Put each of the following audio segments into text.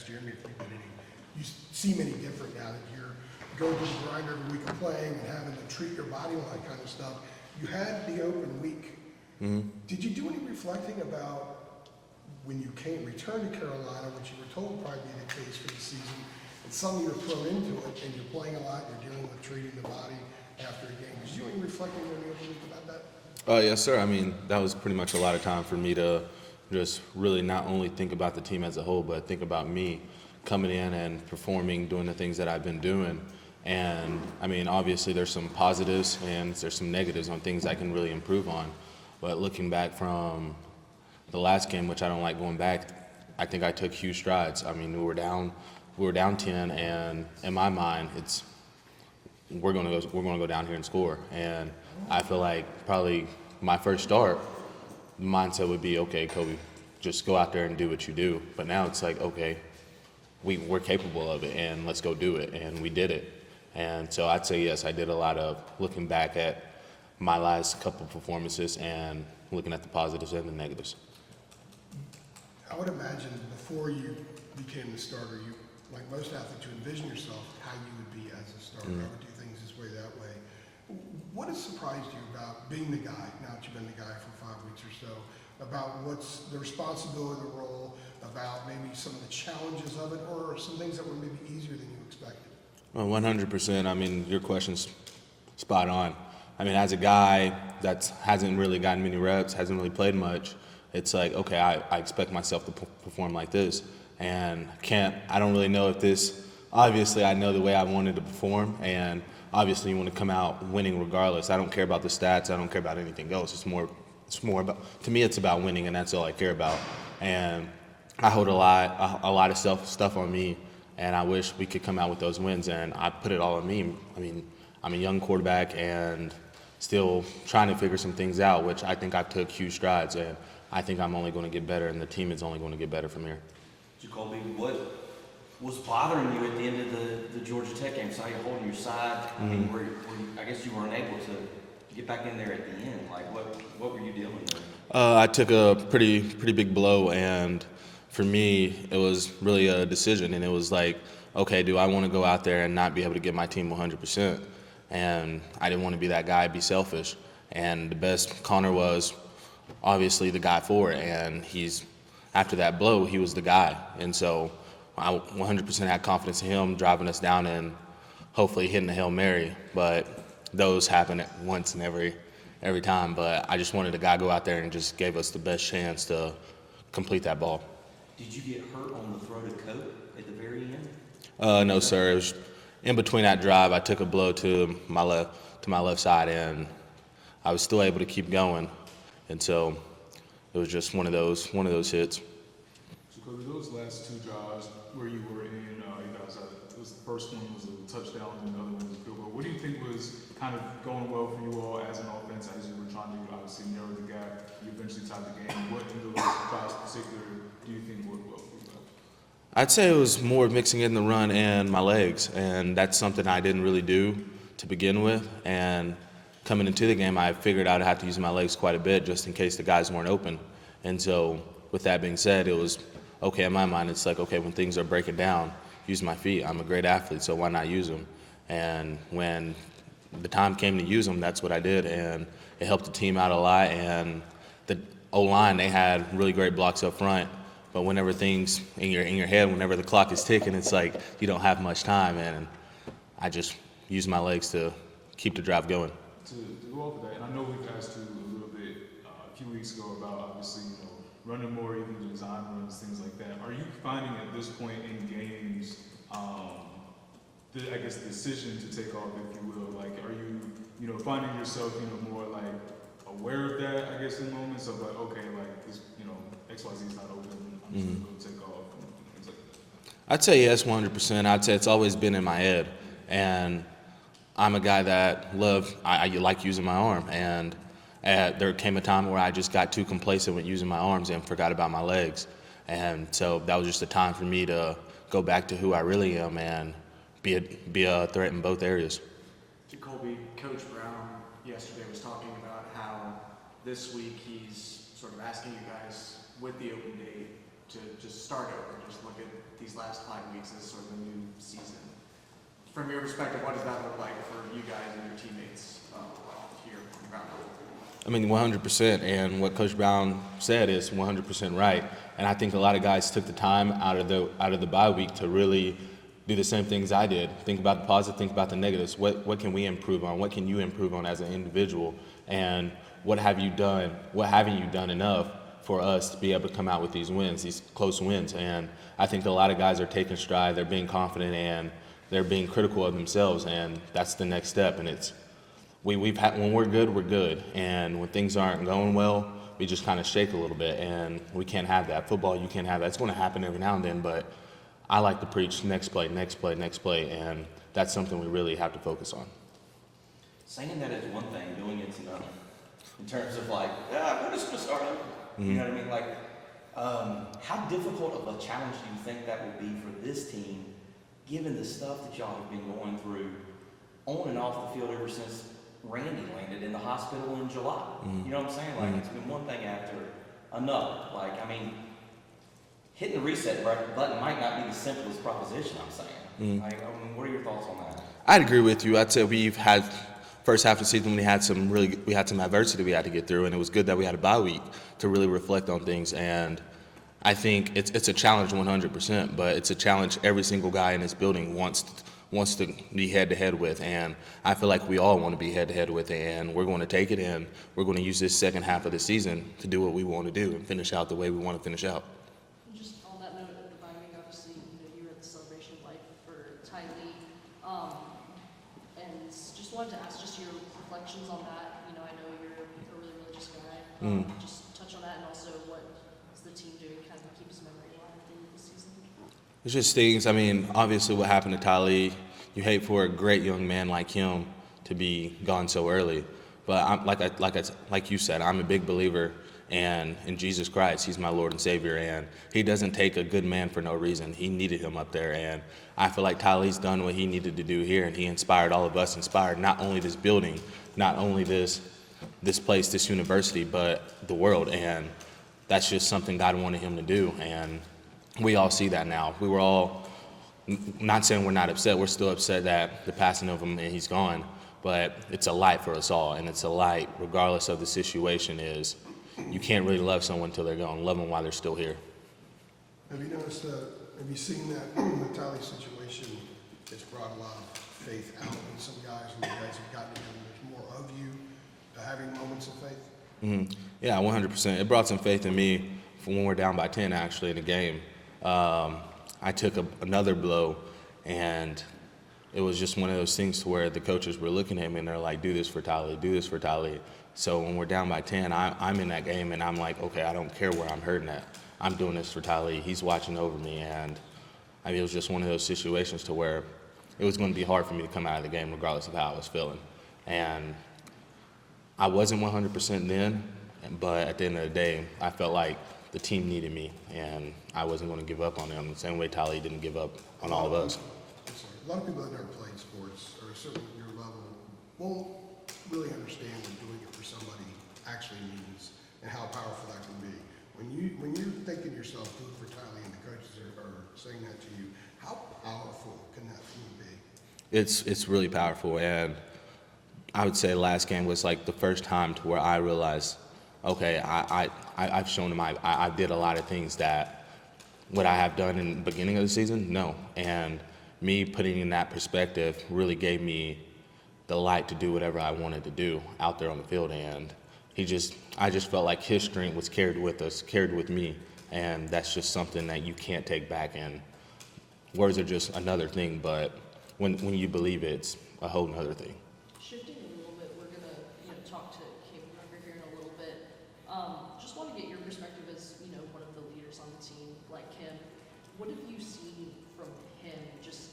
Jeremy, if you've been any, you seem any different now that you're going through the grind every week of playing and having to treat your body and all that kind of stuff. You had the open week. Mm-hmm. Did you do any reflecting about when you returned to Carolina, which you were told would probably be the case for the season, and suddenly you're thrown into it and you're playing a lot, you're dealing with treating the body after a game. Did you do any reflecting during the open week about that? Yes, sir. I mean, that was pretty much a lot of time for me to just really not only think about the team as a whole, but think about me coming in and performing, doing the things that I've been doing. And, I mean, obviously there's some positives and there's some negatives on things I can really improve on. But looking back from the last game, which I don't like going back, I think I took huge strides. I mean, we were down 10, and in my mind, we're going to go down here and score. And I feel like probably my first start, the mindset would be, okay, Kobe, just go out there and do what you do. But now it's like, okay, we're capable of it, and let's go do it. And we did it. And so I'd say, yes, I did a lot of looking back at my last couple of performances and looking at the positives and the negatives. I would imagine before you became the starter, you, like most athletes, you envision yourself how you would be as a starter. Mm-hmm. I would do things this way, that way. What has surprised you about being the guy, now that you've been the guy for 5 weeks or so, about what's the responsibility, the role, about maybe some of the challenges of it, or some things that were maybe easier than you expected? Well, 100%. I mean, your question's spot on. I mean, as a guy that hasn't really gotten many reps, hasn't really played much, it's like, okay, I expect myself to perform like this. And I don't really know if this, obviously I know the way I wanted to perform, and obviously you want to come out winning regardless. I don't care about the stats, I don't care about anything else. It's more about, to me it's about winning, and that's all I care about. And I hold a lot of stuff on me, and I wish we could come out with those wins, and I put it all on me. I mean, I'm a young quarterback and still trying to figure some things out, which I think I've took huge strides, and I think I'm only going to get better, and the team is only going to get better from here. Jacolby, what was bothering you at the end of the Georgia Tech game? So you're holding your side. Mm-hmm. I mean, I guess you weren't able to get back in there at the end. Like, what were you dealing with? I took a pretty big blow, and for me, it was really a decision, and it was like, okay, do I want to go out there and not be able to give my team 100%? And I didn't want to be that guy, be selfish. And the best Connor was obviously the guy for it, and after that blow, he was the guy. And so I 100% had confidence in him driving us down and hopefully hitting the Hail Mary. But those happen at once and every time. But I just wanted the guy to go out there and just gave us the best chance to complete that ball. Did you get hurt on the throw to Cope at the very end? No, sir. It was in between that drive. I took a blow to my left side, and I was still able to keep going. And so it was just one of those hits. So, Coach, those last two drives where you were in, you guys, the first one was a touchdown, and the other one was a field goal. What do you think was kind of going well for you all as an offense, as you were trying to obviously narrow the gap? You eventually tied the game. What in those drives in particular do you think worked well for you guys? I'd say it was more mixing in the run and my legs, and that's something I didn't really do to begin with. And coming into the game, I figured I'd have to use my legs quite a bit just in case the guys weren't open. And so with that being said, it was okay in my mind. It's like, okay, when things are breaking down, use my feet. I'm a great athlete, so why not use them? And when the time came to use them, that's what I did, and it helped the team out a lot. And the O-line, they had really great blocks up front, but whenever things in your head, whenever the clock is ticking, it's like you don't have much time, and I just used my legs to keep the drive going. To go off of that, and I know we've asked you a little bit a few weeks ago about obviously, running more, even design runs, things like that. Are you finding at this point in games, I guess the decision to take off, if you will, like, are you, finding yourself, more like aware of that, I guess, in moments of like, okay, like this, XYZ is not open, I'm just gonna go take off and things like that? I'd say yes, 100%. I'd say it's always been in my head, and I'm a guy that I like using my arm, and there came a time where I just got too complacent with using my arms and forgot about my legs. And so that was just a time for me to go back to who I really am and be a threat in both areas. Jacolby, Coach Brown yesterday was talking about how this week he's sort of asking you guys with the open date to just start over, just look at these last 5 weeks as sort of a new season. From your perspective, what does that look like for you guys and your teammates here in Brown? I mean, 100%, and what Coach Brown said is 100% right. And I think a lot of guys took the time out of the bye week to really do the same things I did. Think about the positive, think about the negatives. What can we improve on? What can you improve on as an individual? And what have you done? What haven't you done enough for us to be able to come out with these wins, these close wins? And I think a lot of guys are taking stride. They're being confident and they're being critical of themselves, and that's the next step. And it's we've had, when we're good, and when things aren't going well, we just kind of shake a little bit, and we can't have that. Football, you can't have that. It's going to happen every now and then, but I like to preach next play, and that's something we really have to focus on. Saying that is one thing, doing it's another. In terms of like, we're just gonna start over. You know what I mean? Like, how difficult of a challenge do you think that would be for this team, given the stuff that y'all have been going through on and off the field ever since Randy landed in the hospital in July? You know what I'm saying? Like, it's been one thing after another. Like, I mean, hitting the reset button might not be the simplest proposition, I'm saying. Like, I mean, what are your thoughts on that? I'd agree with you. I'd say we've had first half of the season we had some adversity we had to get through, and it was good that we had a bye week to really reflect on things. And I think it's a challenge 100%, but it's a challenge every single guy in this building wants to be head-to-head with, and I feel like we all want to be head-to-head with it, and we're going to take it, and we're going to use this second half of the season to do what we want to do and finish out the way we want to finish out. Just on that note, at the Binding, obviously, you were at the Celebration of Life for Ty Lee, and just wanted to ask just your reflections on that. You know, I know you're a really religious guy. Just touch on that, and also what is the team doing kind of keep his memory alive at the end of the season? It's just things. I mean, obviously, what happened to Ty Lee, you hate for a great young man like him to be gone so early. But I'm, like you said, I'm a big believer in Jesus Christ. He's my Lord and Savior, and He doesn't take a good man for no reason. He needed him up there, and I feel like Ty Lee's done what he needed to do here, and he inspired all of us. Inspired not only this building, not only this place, this university, but the world, and that's just something God wanted him to do, and we all see that now. We were all, not saying we're not upset, we're still upset that the passing of him and he's gone, but it's a light for us all, and it's a light regardless of the situation. Is you can't really love someone until they're gone. Love them while they're still here. Have you noticed, have you seen that the Tally situation has brought a lot of faith out in some guys, and you guys have gotten together, there's more of you having moments of faith? Yeah, 100%. It brought some faith in me for when we're down by 10 actually in the game. I took another blow, and it was just one of those things to where the coaches were looking at me and they're like, do this for Tyler, do this for Tyler. So when we're down by 10, I'm in that game, and I'm like, okay, I don't care where I'm hurting at. I'm doing this for Tyler. He's watching over me, and I mean, it was just one of those situations to where it was going to be hard for me to come out of the game regardless of how I was feeling. And I wasn't 100% then, but at the end of the day, I felt like the team needed me, and I wasn't going to give up on them the same way Tyler didn't give up on all of us. A lot of people that never played sports, or certainly at your level, won't really understand what doing it for somebody actually means and how powerful that can be. When you're thinking to yourself, do it for Tyler, and the coaches are saying that to you, how powerful can that feeling be? It's really powerful, and I would say last game was like the first time to where I realized, okay, I've shown him I did a lot of things that would I have done in the beginning of the season? No. And me putting in that perspective really gave me the light to do whatever I wanted to do out there on the field. And I just felt like his strength was carried with me. And that's just something that you can't take back. And words are just another thing, but when you believe it, it's a whole nother thing. Shifting a little bit, we're gonna talk to Kim Rucker here in a little bit. Just want to get your perspective as one of the leaders on the team, like Kim. What have you seen from him, just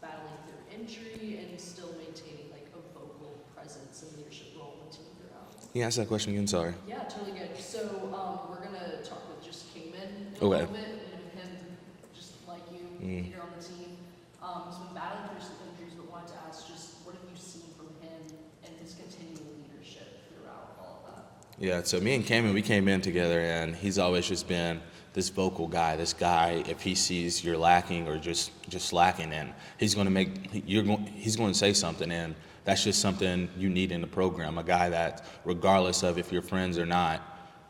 battling through injury and still maintaining like a vocal presence and leadership role in the team throughout? Can you ask that question again? Sorry. Yeah, totally good. So we're gonna talk with just Kingman a Okay. little bit, him just like you here on the team. He's been battling through some injuries, but wanted to ask just what have you seen from him and his continual leadership throughout all of that? Yeah, so me and Cameron, we came in together, and he's always just been this vocal guy, this guy, if he sees you're lacking or just slacking, and he's going to say something, and that's just something you need in the program. A guy that, regardless of if you're friends or not,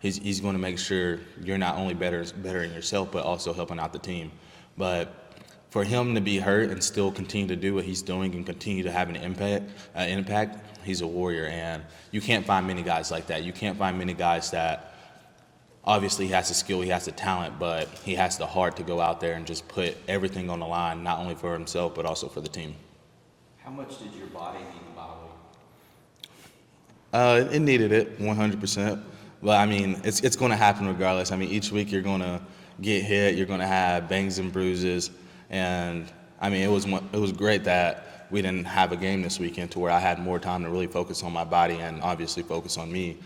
he's going to make sure you're not only bettering yourself, but also helping out the team. But for him to be hurt and still continue to do what he's doing and continue to have an impact, he's a warrior. And you can't find many guys like that. You can't find many guys that, obviously he has the skill, he has the talent, but he has the heart to go out there and just put everything on the line, not only for himself, but also for the team. How much did your body need the bye week? It needed it 100%. But I mean, it's going to happen regardless. I mean, each week you're going to get hit, you're going to have bangs and bruises. And I mean, it was great that we didn't have a game this weekend to where I had more time to really focus on my body and obviously focus on me.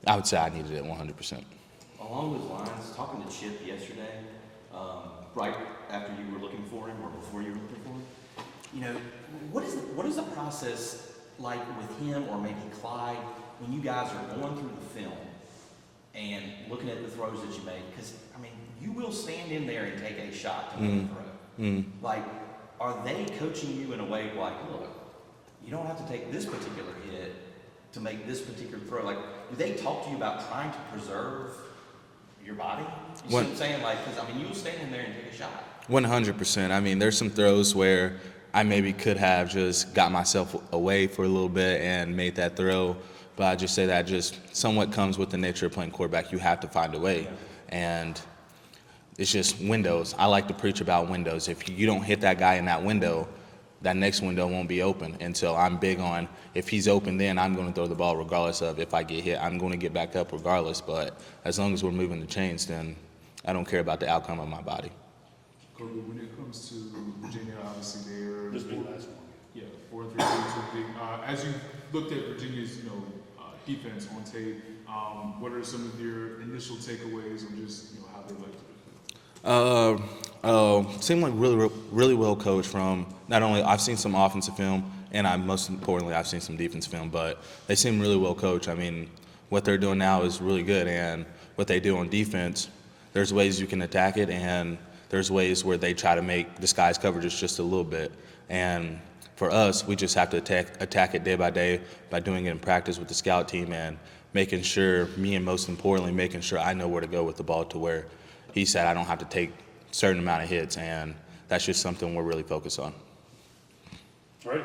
I would say I needed it 100%. Along those lines, talking to Chip yesterday, right after you were looking for him or before you were looking for him, you know, what is the process like with him or maybe Clyde when you guys are going through the film and looking at the throws that you make? Because, I mean, you will stand in there and take a shot to make a throw. Like, are they coaching you in a way like, look, you don't have to take this particular hit to make this particular throw? Like, do they talk to you about trying to preserve your body? You see what I'm saying? Like, because, I mean, you'll stand in there and take a shot. 100%. I mean, there's some throws where I maybe could have just got myself away for a little bit and made that throw. But I just say that just somewhat comes with the nature of playing quarterback. You have to find a way. And it's just windows. I like to preach about windows. If you don't hit that guy in that window, that next window won't be open. And so I'm big on, if he's open, then I'm going to throw the ball regardless of if I get hit. I'm going to get back up regardless. But as long as we're moving the chains, then I don't care about the outcome of my body. Kobe, when it comes to Virginia, obviously they are This will be the last one. Yeah, 4-3 big. As you looked at Virginia's, defense on tape, what are some of your initial takeaways on just, how they like to defend? Seemed like really well coached from not only I've seen some offensive film and most importantly I've seen some defensive film, but they seem really well coached. I mean, what they're doing now is really good, and what they do on defense, there's ways you can attack it, and there's ways where they try to disguise coverages just a little bit. And for us, we just have to attack it day by day by doing it in practice with the scout team and making sure, me and most importantly, making sure I know where to go with the ball to where he said I don't have to take a certain amount of hits, and that's just something we're really focused on. All right.